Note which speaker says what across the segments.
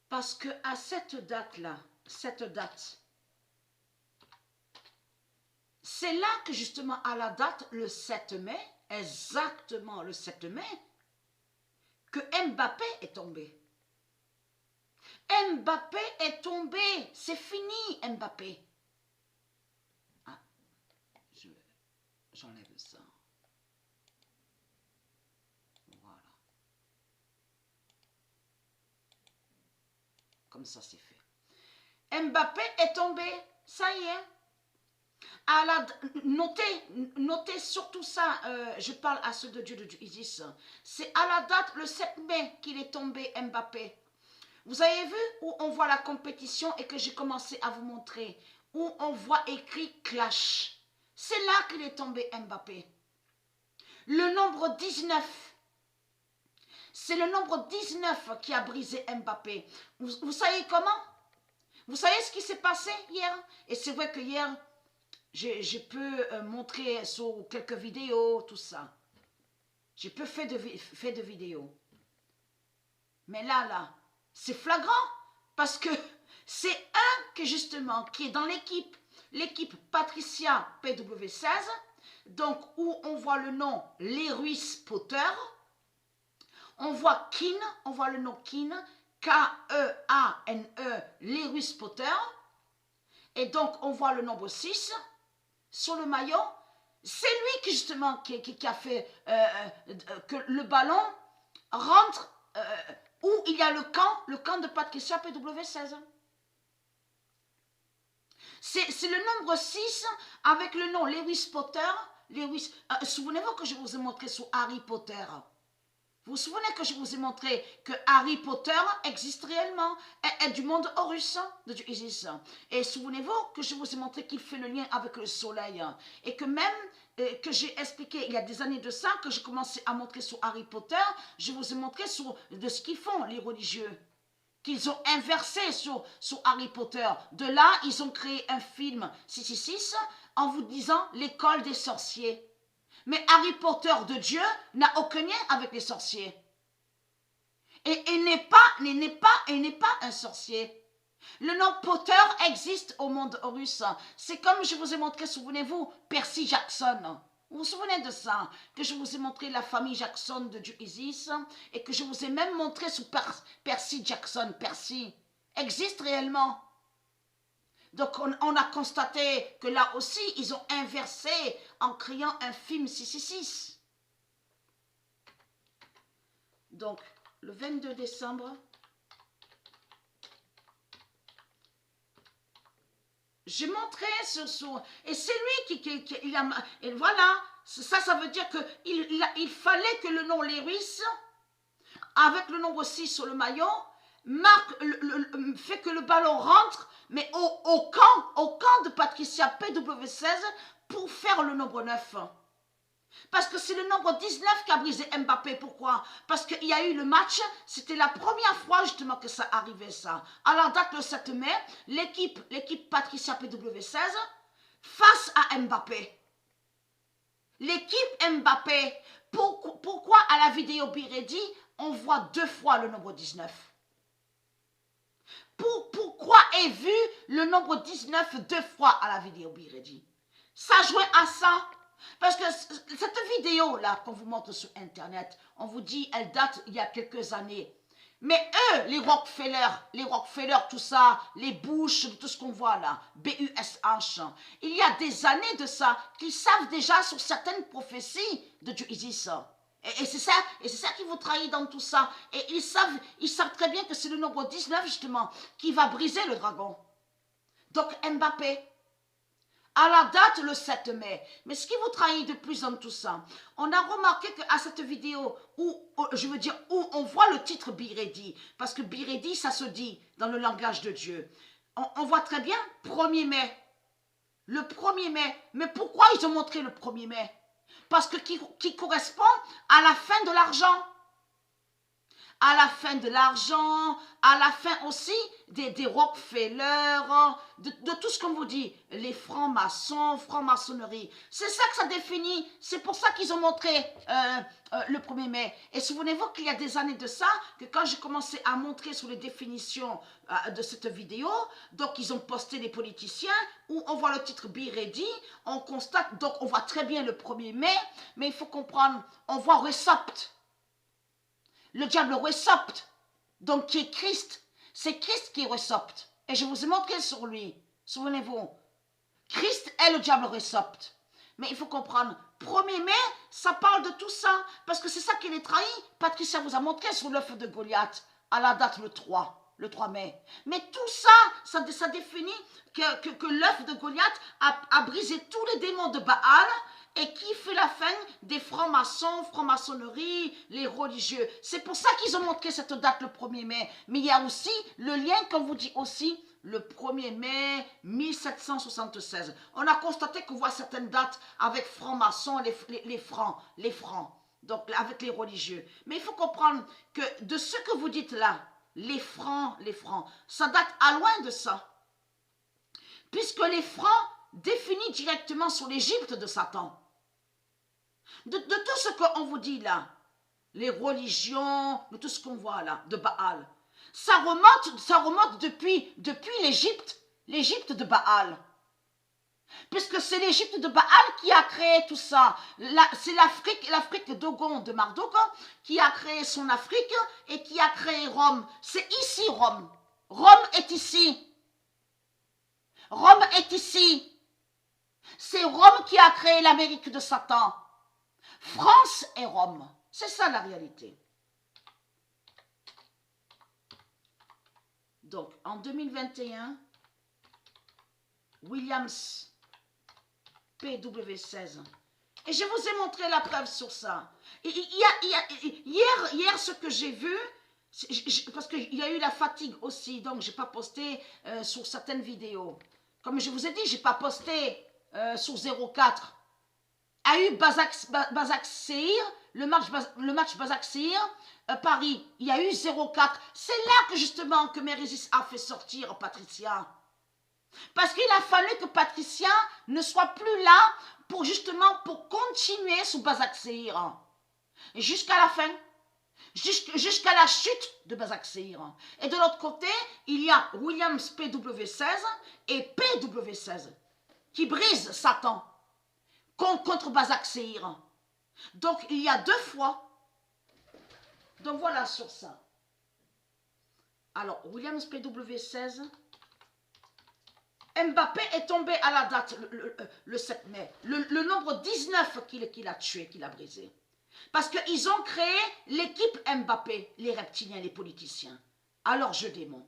Speaker 1: Parce que à cette date-là, cette date, c'est là que justement à la date, le 7 mai, exactement le 7 mai, que Mbappé est tombé. Mbappé est tombé, c'est fini Mbappé. Ah, j'enlève ça. Voilà. Comme ça c'est fait. Mbappé est tombé, ça y est. Notez surtout ça, je parle à ceux de Dieu, de Isis. C'est à la date, le 7 mai, qu'il est tombé Mbappé. Vous avez vu où on voit la compétition et que j'ai commencé à vous montrer, où on voit écrit clash. C'est là qu'il est tombé Mbappé. Le nombre 19, c'est le nombre 19 qui a brisé Mbappé. Vous savez comment? Vous savez ce qui s'est passé hier? Et c'est vrai que hier, je peux montrer sur quelques vidéos, tout ça. Je peux faire de vidéos. Mais là, c'est flagrant. Parce que c'est un que justement, qui est dans l'équipe Patricia PW16, donc où on voit le nom Lewis Potter. On voit Keane, on voit le nom Keane, K-E-A-N-E, Lewis Potter. Et donc, on voit le nombre 6 sur le maillot. C'est lui qui, justement, qui a fait que le ballon rentre où il y a le camp de Patricia PW16. C'est le nombre 6 avec le nom Lewis Potter. Souvenez-vous que je vous ai montré sur Harry Potter. Vous vous souvenez que je vous ai montré que Harry Potter existe réellement, est du monde Horus, de Isis. Et souvenez-vous que je vous ai montré qu'il fait le lien avec le soleil. Et que même, que j'ai expliqué il y a des années de ça, que j'ai commencé à montrer sur Harry Potter, je vous ai montré de ce qu'ils font, les religieux. Qu'ils ont inversé sur Harry Potter. De là, ils ont créé un film 666 en vous disant l'école des sorciers. Mais Harry Potter de Dieu n'a aucun lien avec les sorciers. Et il n'est pas un sorcier. Le nom Potter existe au monde Horus. C'est comme je vous ai montré, souvenez-vous, Percy Jackson. Vous vous souvenez de ça? Que je vous ai montré la famille Jackson de Dieu Isis et que je vous ai même montré sur Percy Jackson. Percy existe réellement. Donc on a constaté que là aussi, ils ont inversé en créant un film 666. Donc, le 22 décembre, j'ai montré et c'est lui qui a... Et voilà, ça veut dire qu'il fallait que le nom Lewis, avec le nombre 6 sur le maillot, fait que le ballon rentre, mais au camp de Patricia PW16 pour faire le nombre 9. Parce que c'est le nombre 19 qui a brisé Mbappé. Pourquoi? Parce qu'il y a eu le match, c'était la première fois justement que ça arrivait ça. À la date le 7 mai, l'équipe Patricia PW16 face à Mbappé. L'équipe Mbappé, pourquoi à la vidéo Biredi, on voit 2 fois le nombre 19? Pourquoi est vu le nombre 19 2 fois à la vidéo Biredi? Ça jouait à ça. Parce que cette vidéo-là qu'on vous montre sur Internet, on vous dit, elle date il y a quelques années. Mais eux, les Rockefeller, tout ça, les Bush, tout ce qu'on voit là, B-U-S-H, il y a des années de ça, qu'ils savent déjà sur certaines prophéties de Dieu Isis. Et c'est ça qui vous trahit dans tout ça. Et ils savent très bien que c'est le nombre 19 justement qui va briser le dragon. Donc Mbappé, à la date le 7 mai. Mais ce qui vous trahit de plus dans tout ça, on a remarqué qu'à cette vidéo où on voit le titre Biredi, parce que Biredi, ça se dit dans le langage de Dieu. On voit très bien 1er mai. Le 1er mai. Mais pourquoi ils ont montré le 1er mai? Parce que qui correspond à la fin de l'argent. à la fin de l'argent, à la fin aussi des Rockefeller, de tout ce qu'on vous dit, les francs-maçons, franc-maçonnerie. C'est ça que ça définit, c'est pour ça qu'ils ont montré le 1er mai. Et souvenez-vous qu'il y a des années de ça, que quand j'ai commencé à montrer sur les définitions de cette vidéo, donc ils ont posté des politiciens, où on voit le titre Be Ready, on constate, donc on voit très bien le 1er mai, mais il faut comprendre, on voit Resopt. Le diable resopte, donc qui est Christ. C'est Christ qui resopte. Et je vous ai montré sur lui. Souvenez-vous. Christ est le diable resopte. Mais il faut comprendre, 1er mai, ça parle de tout ça. Parce que c'est ça qui les trahit. Patricia vous a montré sur l'œuf de Goliath, à la date le 3 mai. Mais tout ça définit que l'œuf de Goliath a brisé tous les démons de Baal, et qui fait la fin des francs-maçons, franc-maçonnerie, les religieux. C'est pour ça qu'ils ont montré cette date le 1er mai. Mais il y a aussi le lien, comme vous dit aussi, le 1er mai 1776. On a constaté qu'on voit certaines dates avec francs-maçons, les francs, donc avec les religieux. Mais il faut comprendre que de ce que vous dites là, les francs, ça date à loin de ça. Puisque les francs définissent directement sur l'Égypte de Satan. De tout ce qu'on vous dit là, les religions, de tout ce qu'on voit là, de Baal, ça remonte depuis l'Égypte de Baal. Puisque c'est l'Égypte de Baal qui a créé tout ça. C'est l'Afrique d'Ogon, de Marduk, qui a créé son Afrique et qui a créé Rome. C'est ici Rome. Rome est ici. Rome est ici. C'est Rome qui a créé l'Amérique de Satan. France et Rome. C'est ça la réalité. Donc, en 2021, Williams PW16. Et je vous ai montré la preuve sur ça. Et hier, ce que j'ai vu, parce qu'il y a eu la fatigue aussi, donc je n'ai pas posté sur certaines vidéos. Comme je vous ai dit, je n'ai pas posté sur 04. A eu Basak Seir, le match Basak Seir, Paris, il y a eu 0-4. C'est là que justement que Mérésis a fait sortir Patricia. Parce qu'il a fallu que Patricia ne soit plus là pour justement pour continuer sous Basak Seir. Jusqu'à la fin. Jusqu'à la chute de Basak Seir. Et de l'autre côté, il y a Williams PW16 et PW16 qui brisent Satan contre Basak Seir. Donc, il y a 2 fois. Donc, voilà sur ça. Alors, Williams PW16. Mbappé est tombé à la date, le 7 mai. Le nombre 19 qu'il a tué, qu'il a brisé. Parce qu'ils ont créé l'équipe Mbappé, les reptiliens, les politiciens. Alors, je démon.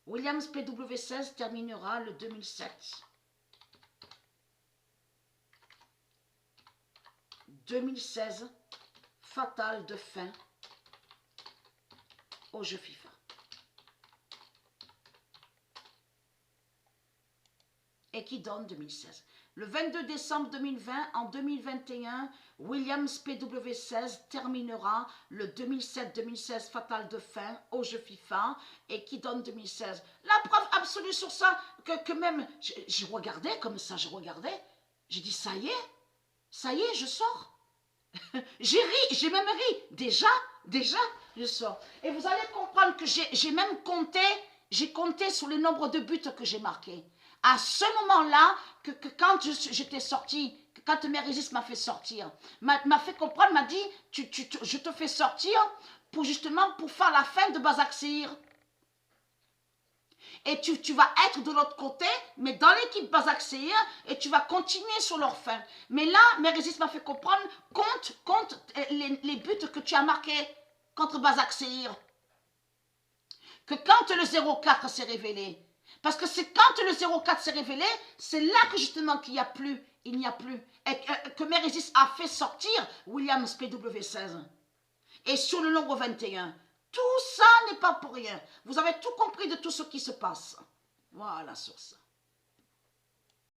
Speaker 1: Williams PW16 terminera le 2007. 2016, fatale de fin au jeu FIFA. Et qui donne 2016. Le 22 décembre 2020, en 2021, Williams PW16 terminera le 2007-2016 fatale de fin au jeu FIFA et qui donne 2016. La preuve absolue sur ça, que même, je regardais comme ça, j'ai dit ça y est, je sors. J'ai même ri, déjà, je sors. Et vous allez comprendre que j'ai même compté sur le nombre de buts que j'ai marqués. À ce moment-là, que quand j'étais sortie, quand Mérésis m'a fait sortir, m'a fait comprendre, m'a dit, je te fais sortir pour justement pour faire la fin de Basak Seir. Et tu vas être de l'autre côté, mais dans l'équipe Basak Seir, et tu vas continuer sur leur fin. Mais là, Mérésis m'a fait comprendre, compte les buts que tu as marqués contre Basak Seir. Que quand le 0-4 s'est révélé, parce que c'est quand le 0-4 s'est révélé, c'est là que justement il n'y a plus, et que Mérésis a fait sortir Williams PW16. Et sur le nombre 21, tout ça n'est pas pour rien. Vous avez tout compris de tout ce qui se passe. Voilà sur ça.